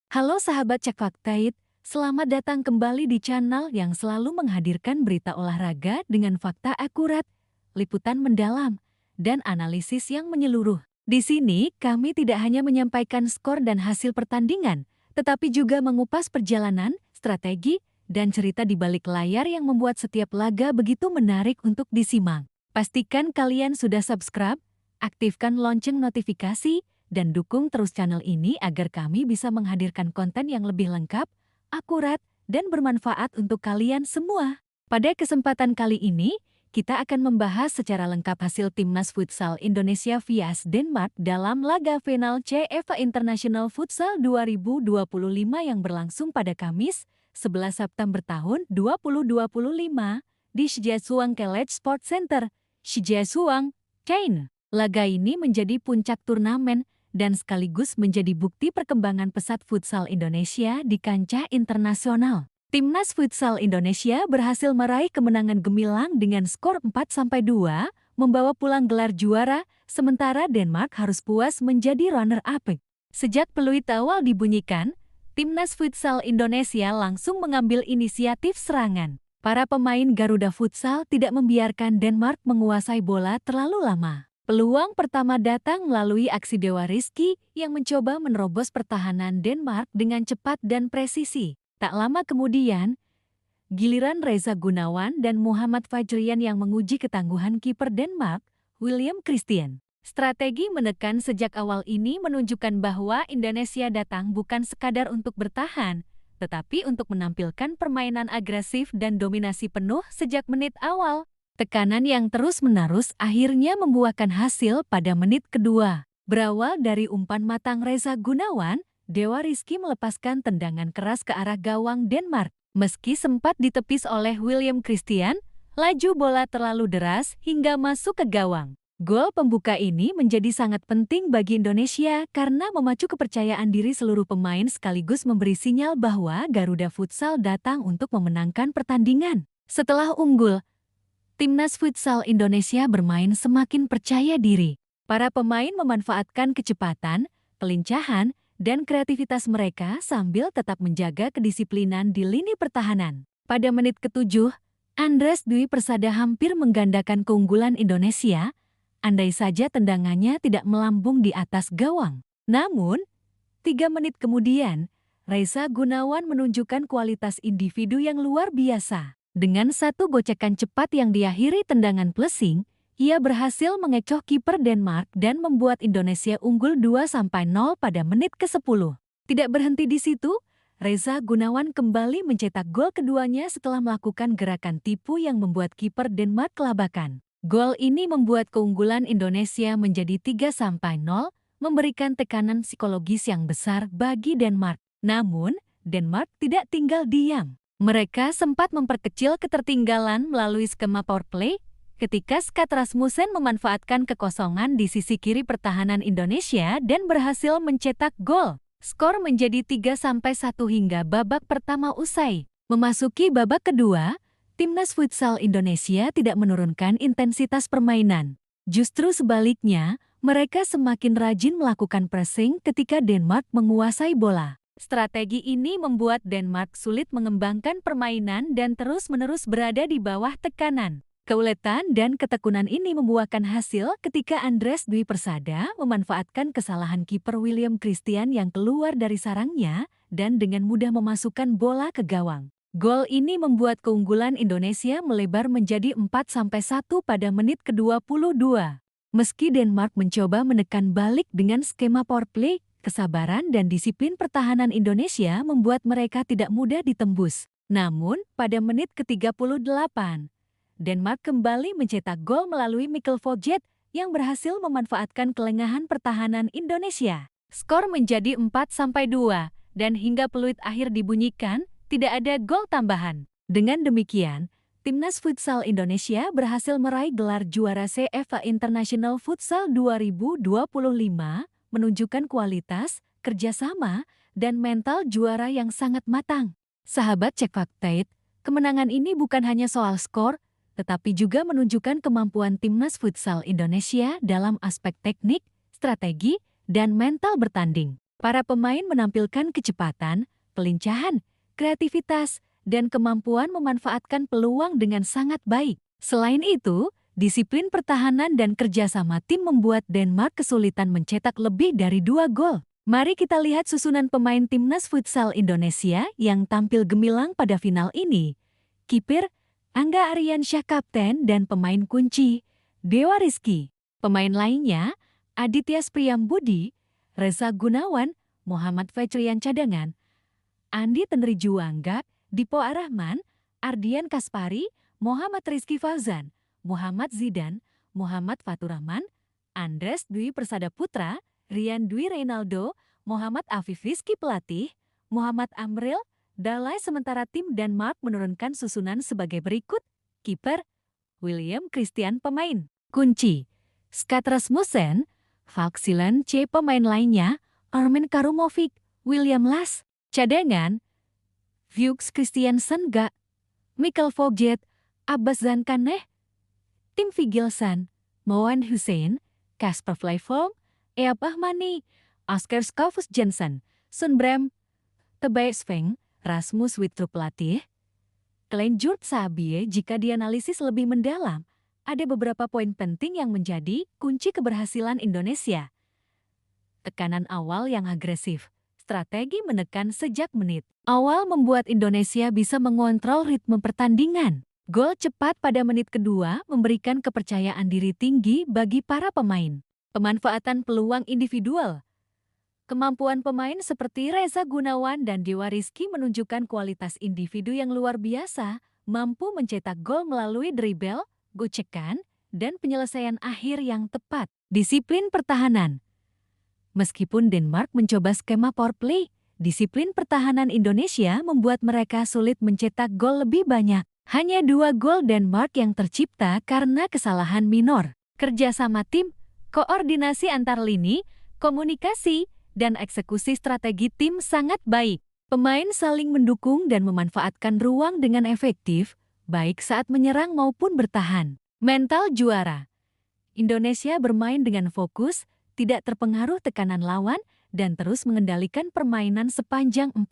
Halo sahabat Cek Faktaid, selamat datang kembali di channel yang selalu menghadirkan berita olahraga dengan fakta akurat, liputan mendalam, dan analisis yang menyeluruh. Di sini, kami tidak hanya menyampaikan skor dan hasil pertandingan, tetapi juga mengupas perjalanan, strategi, dan cerita di balik layar yang membuat setiap laga begitu menarik untuk disimak. Pastikan kalian sudah subscribe, aktifkan lonceng notifikasi, dan dukung terus channel ini agar kami bisa menghadirkan konten yang lebih lengkap, akurat, dan bermanfaat untuk kalian semua. Pada kesempatan kali ini, kita akan membahas secara lengkap hasil Timnas Futsal Indonesia vs Denmark dalam laga final CEVA International Futsal 2025 yang berlangsung pada Kamis, 11 September tahun 2025 di Shijiazhuang College Sports Center, Shijiazhuang, China. Laga ini menjadi puncak turnamen dan sekaligus menjadi bukti perkembangan pesat futsal Indonesia di kancah internasional. Timnas Futsal Indonesia berhasil meraih kemenangan gemilang dengan skor 4-2, membawa pulang gelar juara, sementara Denmark harus puas menjadi runner-up. Sejak peluit awal dibunyikan, Timnas Futsal Indonesia langsung mengambil inisiatif serangan. Para pemain Garuda Futsal tidak membiarkan Denmark menguasai bola terlalu lama. Peluang pertama datang melalui aksi Dewa Rizky yang mencoba menerobos pertahanan Denmark dengan cepat dan presisi. Tak lama kemudian, giliran Reza Gunawan dan Muhammad Fajrian yang menguji ketangguhan kiper Denmark, William Christian. Strategi menekan sejak awal ini menunjukkan bahwa Indonesia datang bukan sekadar untuk bertahan, tetapi untuk menampilkan permainan agresif dan dominasi penuh sejak menit awal. Tekanan yang terus-menerus akhirnya membuahkan hasil pada menit kedua. Berawal dari umpan matang Reza Gunawan, Dewa Rizky melepaskan tendangan keras ke arah gawang Denmark. Meski sempat ditepis oleh William Christian, laju bola terlalu deras hingga masuk ke gawang. Gol pembuka ini menjadi sangat penting bagi Indonesia karena memacu kepercayaan diri seluruh pemain sekaligus memberi sinyal bahwa Garuda Futsal datang untuk memenangkan pertandingan. Setelah unggul, Timnas Futsal Indonesia bermain semakin percaya diri. Para pemain memanfaatkan kecepatan, kelincahan, dan kreativitas mereka sambil tetap menjaga kedisiplinan di lini pertahanan. Pada menit ke-7, Andres Dwi Persada hampir menggandakan keunggulan Indonesia, andai saja tendangannya tidak melambung di atas gawang. Namun, 3 menit kemudian, Reza Gunawan menunjukkan kualitas individu yang luar biasa. Dengan satu gocekan cepat yang diakhiri tendangan plesing, ia berhasil mengecoh kiper Denmark dan membuat Indonesia unggul 2-0 pada menit ke-10. Tidak berhenti di situ, Reza Gunawan kembali mencetak gol keduanya setelah melakukan gerakan tipu yang membuat kiper Denmark kelabakan. Gol ini membuat keunggulan Indonesia menjadi 3-0, memberikan tekanan psikologis yang besar bagi Denmark. Namun, Denmark tidak tinggal diam. Mereka sempat memperkecil ketertinggalan melalui skema power play ketika Skat Rasmussen memanfaatkan kekosongan di sisi kiri pertahanan Indonesia dan berhasil mencetak gol. Skor menjadi 3-1 hingga babak pertama usai. Memasuki babak kedua, Timnas Futsal Indonesia tidak menurunkan intensitas permainan. Justru sebaliknya, mereka semakin rajin melakukan pressing ketika Denmark menguasai bola. Strategi ini membuat Denmark sulit mengembangkan permainan dan terus-menerus berada di bawah tekanan. Keuletan dan ketekunan ini membuahkan hasil ketika Andres Dwi Persada memanfaatkan kesalahan kiper William Christian yang keluar dari sarangnya dan dengan mudah memasukkan bola ke gawang. Gol ini membuat keunggulan Indonesia melebar menjadi 4-1 pada menit ke-22. Meski Denmark mencoba menekan balik dengan skema power play, kesabaran dan disiplin pertahanan Indonesia membuat mereka tidak mudah ditembus. Namun, pada menit ke-38, Denmark kembali mencetak gol melalui Mikkel Foget yang berhasil memanfaatkan kelengahan pertahanan Indonesia. Skor menjadi 4-2 dan hingga peluit akhir dibunyikan, tidak ada gol tambahan. Dengan demikian, Timnas Futsal Indonesia berhasil meraih gelar juara CEVA International Futsal 2025, menunjukkan kualitas, kerjasama, dan mental juara yang sangat matang. Sahabat Cek Faktaid, kemenangan ini bukan hanya soal skor, tetapi juga menunjukkan kemampuan Timnas Futsal Indonesia dalam aspek teknik, strategi, dan mental bertanding. Para pemain menampilkan kecepatan, kelincahan, kreativitas, dan kemampuan memanfaatkan peluang dengan sangat baik. Selain itu, disiplin pertahanan dan kerjasama tim membuat Denmark kesulitan mencetak lebih dari 2 gol. Mari kita lihat susunan pemain timnas futsal Indonesia yang tampil gemilang pada final ini. Kiper, Angga Ariansyah kapten dan pemain kunci, Dewa Rizky. Pemain lainnya, Aditya Spriambudi, Reza Gunawan, Muhammad Fechrian cadangan, Andi Tenri Juangga, Dipo Arahman, Ardian Kaspari, Muhammad Rizky Fauzan, Muhammad Zidan, Muhammad Faturrahman, Andres Dwi Persada Putra, Rian Dwi Reynaldo, Muhammad Afif Rizky Pelatih, Muhammad Amril, Dalai. Sementara tim Denmark menurunkan susunan sebagai berikut. Kiper, William Christian. Pemain kunci, Skat Rasmussen, Falk Silen C. Pemain lainnya, Armin Karumovic, William Las. Cadangan, Fuchs Christiansen Ga, Michael Fogjet, Abbas Zankaneh, Tim Vigilsan, Moan Hussein, Kasper Fleifolm, Eap Ahmani, Oscar Skovus Jensen, Sun Brem, Tobias Feng, Rasmus Wittrup Pelatih, Klein Jurt Sabie. Jika dianalisis lebih mendalam, ada beberapa poin penting yang menjadi kunci keberhasilan Indonesia. Tekanan awal yang agresif, strategi menekan sejak menit awal membuat Indonesia bisa mengontrol ritme pertandingan. Gol cepat pada menit kedua memberikan kepercayaan diri tinggi bagi para pemain. Pemanfaatan peluang individual. Kemampuan pemain seperti Reza Gunawan dan Dewa Rizky menunjukkan kualitas individu yang luar biasa, mampu mencetak gol melalui dribble, gocekan, dan penyelesaian akhir yang tepat. Disiplin pertahanan. Meskipun Denmark mencoba skema power play, disiplin pertahanan Indonesia membuat mereka sulit mencetak gol lebih banyak. Hanya 2 gol Denmark yang tercipta karena kesalahan minor. Kerjasama tim, koordinasi antar lini, komunikasi, dan eksekusi strategi tim sangat baik. Pemain saling mendukung dan memanfaatkan ruang dengan efektif, baik saat menyerang maupun bertahan. Mental juara. Indonesia bermain dengan fokus, tidak terpengaruh tekanan lawan, dan terus mengendalikan permainan sepanjang 40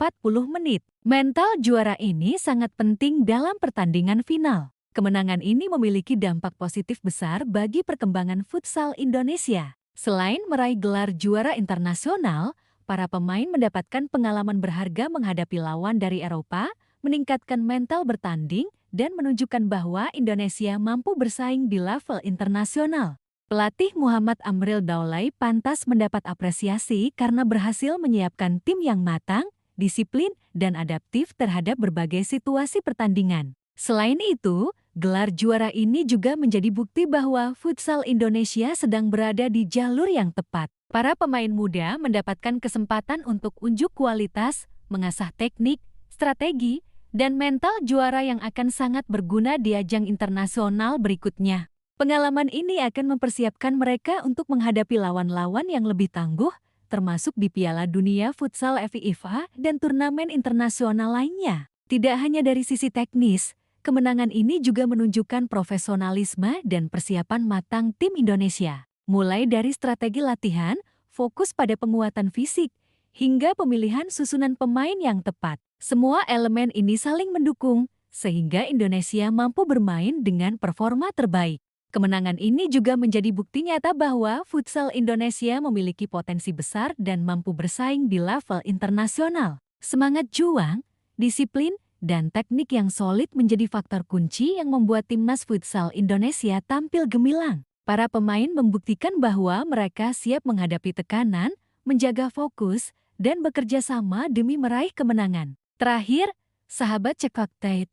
menit. Mental juara ini sangat penting dalam pertandingan final. Kemenangan ini memiliki dampak positif besar bagi perkembangan futsal Indonesia. Selain meraih gelar juara internasional, para pemain mendapatkan pengalaman berharga menghadapi lawan dari Eropa, meningkatkan mental bertanding, dan menunjukkan bahwa Indonesia mampu bersaing di level internasional. Pelatih Muhammad Amril Daulay pantas mendapat apresiasi karena berhasil menyiapkan tim yang matang, disiplin, dan adaptif terhadap berbagai situasi pertandingan. Selain itu, gelar juara ini juga menjadi bukti bahwa futsal Indonesia sedang berada di jalur yang tepat. Para pemain muda mendapatkan kesempatan untuk unjuk kualitas, mengasah teknik, strategi, dan mental juara yang akan sangat berguna di ajang internasional berikutnya. Pengalaman ini akan mempersiapkan mereka untuk menghadapi lawan-lawan yang lebih tangguh, termasuk di Piala Dunia Futsal FIFA dan turnamen internasional lainnya. Tidak hanya dari sisi teknis, kemenangan ini juga menunjukkan profesionalisme dan persiapan matang tim Indonesia. Mulai dari strategi latihan, fokus pada penguatan fisik, hingga pemilihan susunan pemain yang tepat. Semua elemen ini saling mendukung, sehingga Indonesia mampu bermain dengan performa terbaik. Kemenangan ini juga menjadi bukti nyata bahwa futsal Indonesia memiliki potensi besar dan mampu bersaing di level internasional. Semangat juang, disiplin, dan teknik yang solid menjadi faktor kunci yang membuat timnas futsal Indonesia tampil gemilang. Para pemain membuktikan bahwa mereka siap menghadapi tekanan, menjaga fokus, dan bekerja sama demi meraih kemenangan. Terakhir, sahabat Cek Fakta,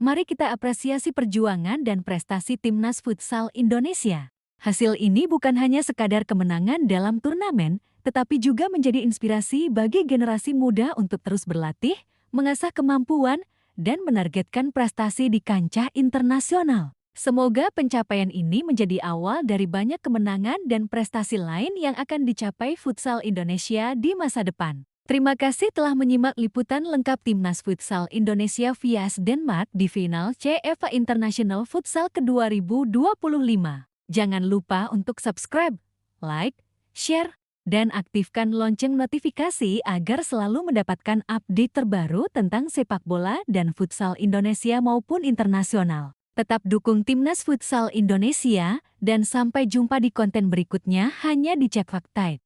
mari kita apresiasi perjuangan dan prestasi timnas futsal Indonesia. Hasil ini bukan hanya sekadar kemenangan dalam turnamen, tetapi juga menjadi inspirasi bagi generasi muda untuk terus berlatih, mengasah kemampuan, dan menargetkan prestasi di kancah internasional. Semoga pencapaian ini menjadi awal dari banyak kemenangan dan prestasi lain yang akan dicapai futsal Indonesia di masa depan. Terima kasih telah menyimak liputan lengkap Timnas Futsal Indonesia vs Denmark di final CFA International Futsal ke-2025. Jangan lupa untuk subscribe, like, share, Dan aktifkan lonceng notifikasi agar selalu mendapatkan update terbaru tentang sepak bola dan futsal Indonesia maupun internasional. Tetap dukung Timnas Futsal Indonesia dan sampai jumpa di konten berikutnya hanya di Cek Fakta.